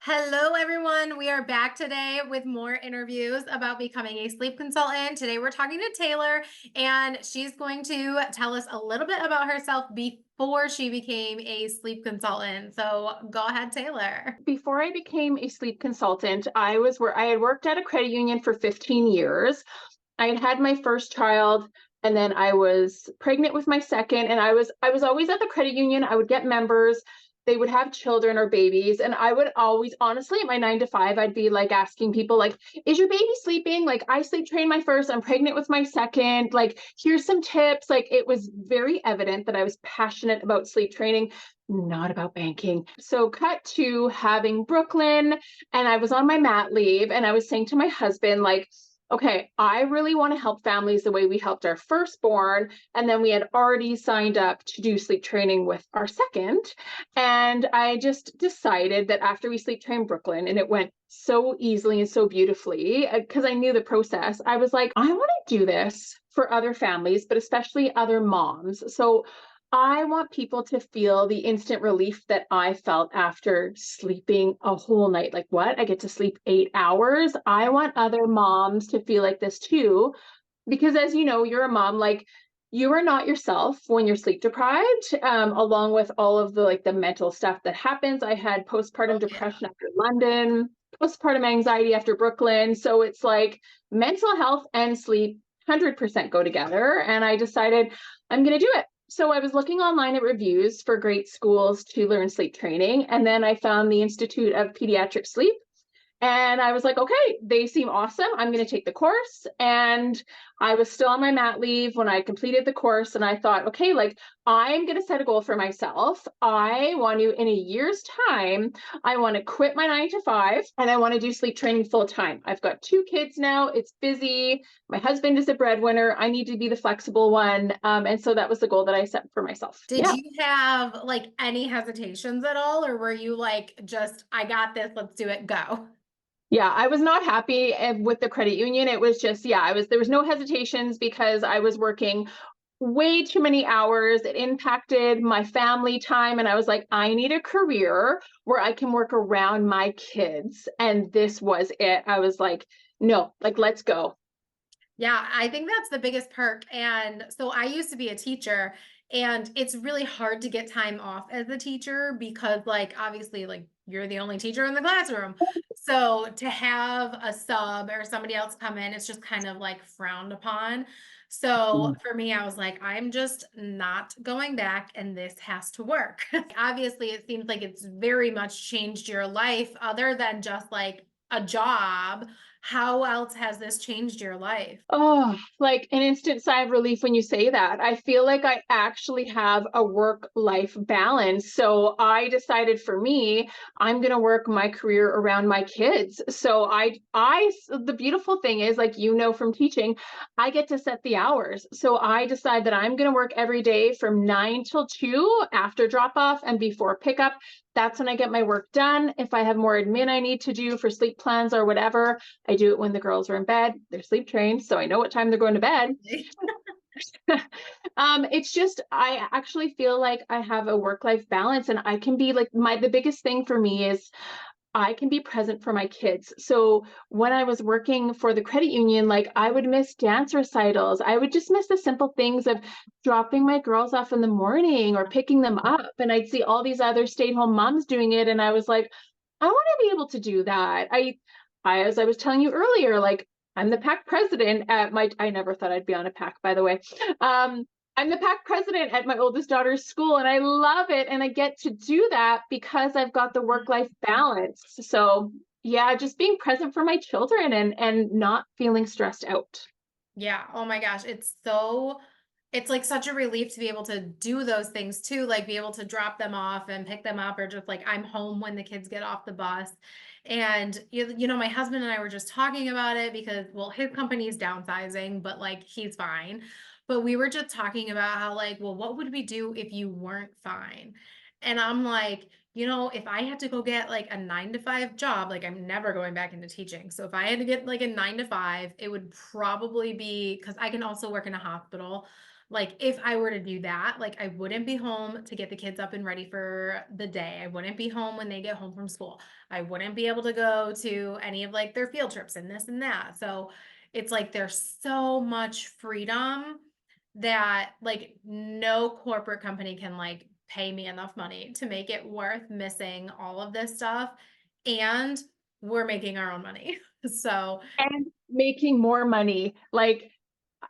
Hello, everyone. We are back today with more interviews about becoming a sleep consultant. Today, we're talking to Taylor, and she's going to tell us a little bit about herself before she became a sleep consultant. So, go ahead, Taylor. Before I became a sleep consultant, I was where I had worked at a credit union for 15 years. I had had my first child, and then I was pregnant with my second, and I was always at the credit union. I would get members, they would have children or babies, and I would always, honestly, at my 9 to 5, I'd be like asking people like, "Is your baby sleeping? Like, I sleep trained my first, I'm pregnant with my second. Like, here's some tips." Like, it was very evident that I was passionate about sleep training, not about banking. So cut to having Brooklyn, and I was on my mat leave, and I was saying to my husband like, okay, I really want to help families the way we helped our firstborn. And then we had already signed up to do sleep training with our second. And I just decided that after we sleep trained Brooklyn, and it went so easily and so beautifully because I knew the process, I was like, I want to do this for other families, but especially other moms. So I want people to feel the instant relief that I felt after sleeping a whole night. Like, what? I get to sleep 8 hours. I want other moms to feel like this too. Because as you know, you're a mom, like you are not yourself when you're sleep deprived, along with all of the like the mental stuff that happens. I had postpartum Oh, yeah. depression after London, postpartum anxiety after Brooklyn. So it's like mental health and sleep 100% go together. And I decided I'm going to do it. So I was looking online at reviews for great schools to learn sleep training. And then I found the Institute of Pediatric Sleep. And I was like, okay, they seem awesome. I'm going to take the course. And I was still on my mat leave when I completed the course. And I thought, okay, like I'm going to set a goal for myself. I want to, in a year's time, I want to quit my 9 to 5 and I want to do sleep training full time. I've got 2 kids now. It's busy. My husband is a breadwinner. I need to be the flexible one. And so that was the goal that I set for myself. Did Yeah. you have like any hesitations at all, or were you like, just, I got this, let's do it, go? Yeah, I was not happy with the credit union. It was just, yeah, there was no hesitations because I was working way too many hours. It impacted my family time. And I was like, I need a career where I can work around my kids. And this was it. I was like, no, like, let's go. Yeah, I think that's the biggest perk. And so I used to be a teacher, and it's really hard to get time off as a teacher because, like, obviously, like, you're the only teacher in the classroom. So to have a sub or somebody else come in, it's just kind of like frowned upon. So Mm. for me, I was like, I'm just not going back, and this has to work. Obviously, it seems like it's very much changed your life, other than just like a job. How else has this changed your life? Oh, like an instant sigh of relief when you say that. I feel like I actually have a work-life balance. So I decided for me, I'm going to work my career around my kids. So the beautiful thing is, like, you know, from teaching, I get to set the hours. So I decide that I'm going to work every day from 9 till 2 after drop off and before pickup. That's when I get my work done. If I have more admin I need to do for sleep plans or whatever, I do it when the girls are in bed. They're sleep trained, so I know what time they're going to bed. It's just I actually feel like I have a work-life balance, and I can be like the biggest thing for me is I can be present for my kids. So when I was working for the credit union, like I would miss dance recitals. I would just miss the simple things of dropping my girls off in the morning or picking them up. And I'd see all these other stay-at-home moms doing it. And I was like, I want to be able to do that. As I was telling you earlier, like I'm the pack president at I never thought I'd be on a pack, by the way. Um, I'm the pack president at my oldest daughter's school, and I love it. And I get to do that because I've got the work-life balance. So yeah, just being present for my children and not feeling stressed out. Yeah. Oh my gosh. It's like such a relief to be able to do those things too, like be able to drop them off and pick them up, or just like I'm home when the kids get off the bus. And my husband and I were just talking about it because, well, his company is downsizing, but like he's fine. But we were just talking about how, like, well, what would we do if you weren't fine? And I'm like, if I had to go get like a 9 to 5 job, like I'm never going back into teaching. So if I had to get like a 9 to 5, it would probably be, because I can also work in a hospital. Like, if I were to do that, like, I wouldn't be home to get the kids up and ready for the day. I wouldn't be home when they get home from school. I wouldn't be able to go to any of like their field trips and this and that. So it's like there's so much freedom that like no corporate company can like pay me enough money to make it worth missing all of this stuff. And we're making our own money. So And making more money. Like,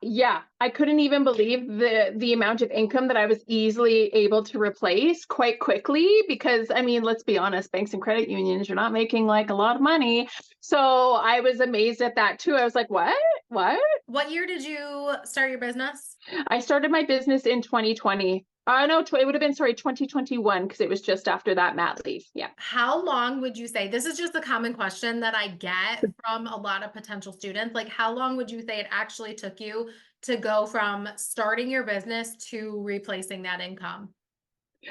yeah, I couldn't even believe the amount of income that I was easily able to replace quite quickly because I mean, let's be honest, banks and credit unions, you're not making like a lot of money. So I was amazed at that too. I was like, what? What? what year did you start your business? I started my business in 2020. No, it would have been, sorry, 2021 because it was just after that mat leave. Yeah. How long would you say, this is just a common question that I get from a lot of potential students, like how long would you say it actually took you to go from starting your business to replacing that income?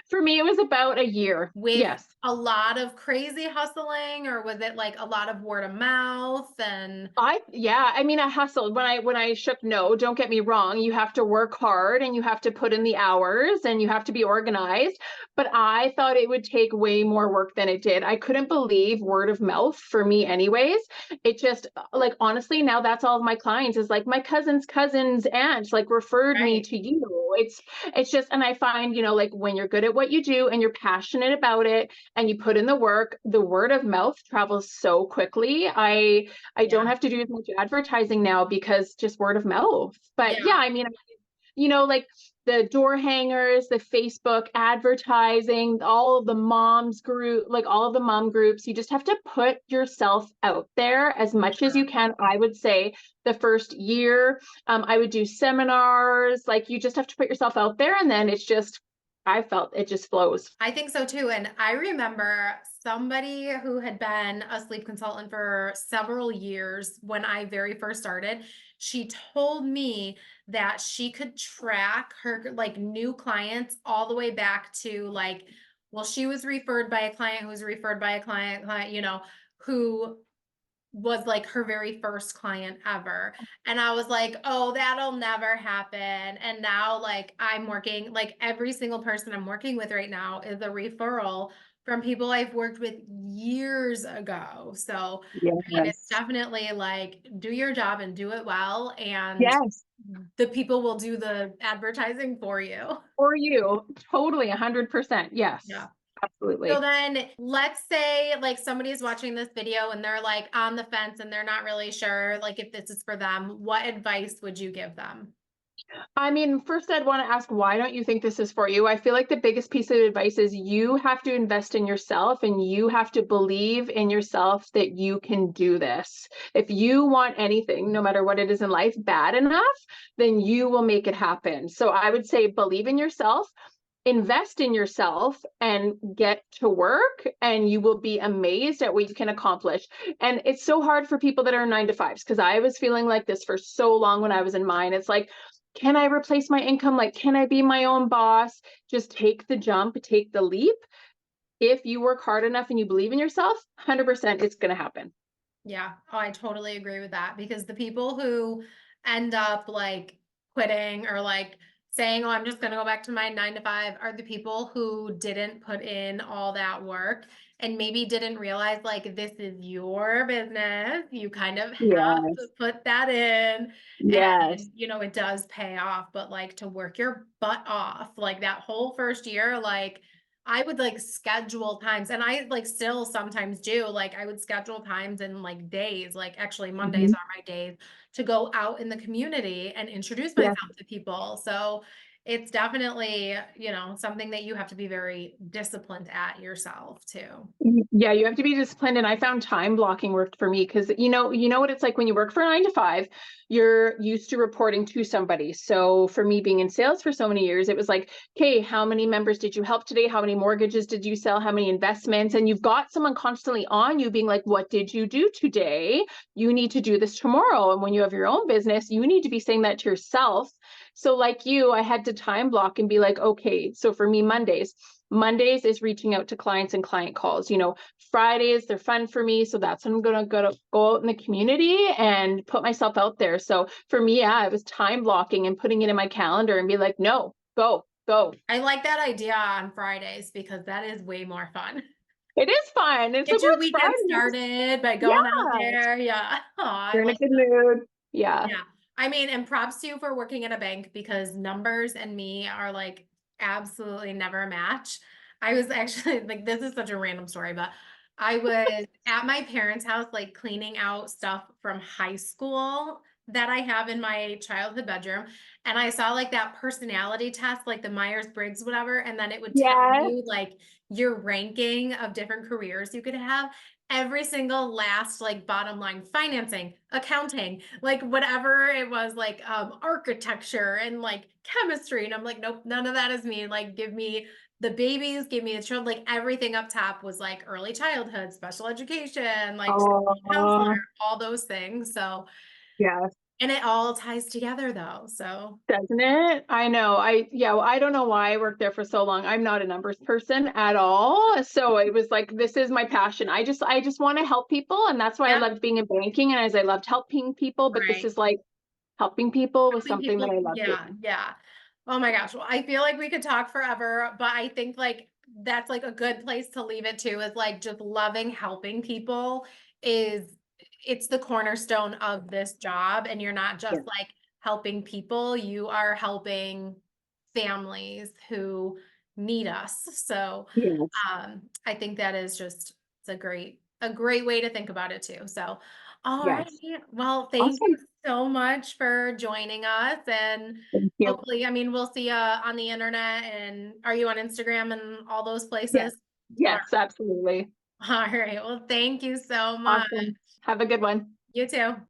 For me, it was about a year. With Yes. a lot of crazy hustling, or was it like a lot of word of mouth and Yeah, I mean, I hustled when I shook no, don't get me wrong, you have to work hard and you have to put in the hours and you have to be organized, but I thought it would take way more work than it did. I couldn't believe word of mouth for me anyways. It just like honestly, now that's all of my clients is like my cousin's aunt like referred me right? to you. It's just and I find, like when you're good at what you do and you're passionate about it and you put in the work, the word of mouth travels so quickly. I don't Yeah. have to do as much advertising now because just word of mouth. But yeah, Yeah. I mean, like the door hangers, the Facebook advertising, all of the moms group, like all of the mom groups, you just have to put yourself out there as much as you can. I would say the first year, I would do seminars, like you just have to put yourself out there and then I felt it just flows. I think so too. And I remember somebody who had been a sleep consultant for several years when I very first started. She told me that she could track her like new clients all the way back to like, well, she was referred by a client who was referred by a client, who was like her very first client ever. And I was like, oh, that'll never happen. And now, like, I'm working, like, every single person I'm working with right now is a referral from people I've worked with years ago. So, I mean, it's Yes. definitely like do your job and do it well. And Yes. the people will do the advertising for you. For you. Totally 100%. Yes. Yeah. So Absolutely. then let's say like somebody is watching this video and they're like on the fence and they're not really sure like if this is for them. What advice would you give them? I mean, first I'd want to ask, why don't you think this is for you? I feel like the biggest piece of advice is you have to invest in yourself and you have to believe in yourself that you can do this. If you want anything, no matter what it is in life, bad enough, then you will make it happen. So I would say believe in yourself, invest in yourself and get to work and you will be amazed at what you can accomplish. And it's so hard for people that are 9 to 5s because I was feeling like this for so long when I was in mine. It's like, can I replace my income? Like, can I be my own boss? Just take the jump, take the leap. If you work hard enough and you believe in yourself, 100% it's going to happen. Yeah. Oh, I totally agree with that because the people who end up like quitting or like saying, oh, I'm just going to go back to my 9 to 5 are the people who didn't put in all that work and maybe didn't realize like this is your business. You kind of have to Yes. put that in Yes. and, it does pay off, but like to work your butt off like that whole first year, like I would like schedule times and I like still sometimes do like I would schedule times and like days, like actually Mondays Mhm. are my days to go out in the community and introduce Yeah. myself to people. So it's definitely, something that you have to be very disciplined at yourself too. Yeah, you have to be disciplined. And I found time blocking worked for me because you know what it's like when you work for 9 to 5, you're used to reporting to somebody. So for me being in sales for so many years, it was like, okay, how many members did you help today? How many mortgages did you sell? How many investments? And you've got someone constantly on you being like, what did you do today? You need to do this tomorrow. And when you have your own business, you need to be saying that to yourself. So like you, I had to time block and be like, okay, so for me, Mondays. Mondays is reaching out to clients and client calls. Fridays, they're fun for me. So that's when I'm going to go out in the community and put myself out there. So for me, yeah, it was time blocking and putting it in my calendar and be like, no, go, go. I like that idea on Fridays because that is way more fun. It is fun. It's like, Get well, your it's weekend Friday. started by Yeah, going out there. Yeah. Oh, I you're in a like good mood. Yeah. yeah. I mean, and props to you for working at a bank because numbers and me are like absolutely never a match. I was actually like, this is such a random story, but I was at my parents' house, like cleaning out stuff from high school that I have in my childhood bedroom. And I saw like that personality test, like the Myers-Briggs, whatever. And then it would tell Yeah. you like your ranking of different careers you could have every single last like bottom line financing, accounting, like whatever it was, like architecture and like chemistry. And I'm like, nope, none of that is me. Like give me the babies, give me the children, like everything up top was like early childhood, special education, like counselor, Oh, all those things. So yeah. and it all ties together though. So Doesn't it? I know. Well, I don't know why I worked there for so long. I'm not a numbers person at all. So it was like, this is my passion. I just want to help people. And that's why I yep, loved being in banking. And as I loved helping people, but this right. is like helping people was Helping something that people, I love yeah, doing. yeah. Oh my gosh. Well, I feel like we could talk forever, but I think like that's like a good place to leave it too, is like just loving helping people is it's the cornerstone of this job. And you're not Yeah. just like helping people, you are helping families who need us. So Yes. I think that is just it's a great way to think about it too. So all right. Yes. Well, thank you Awesome. so much for joining us. And Thank you. hopefully, I mean, we'll see you on the internet. And are you on Instagram and all those Yes. places? All Yes, absolutely. right. All right. Well, thank you so much. Awesome. Have a good one. You too.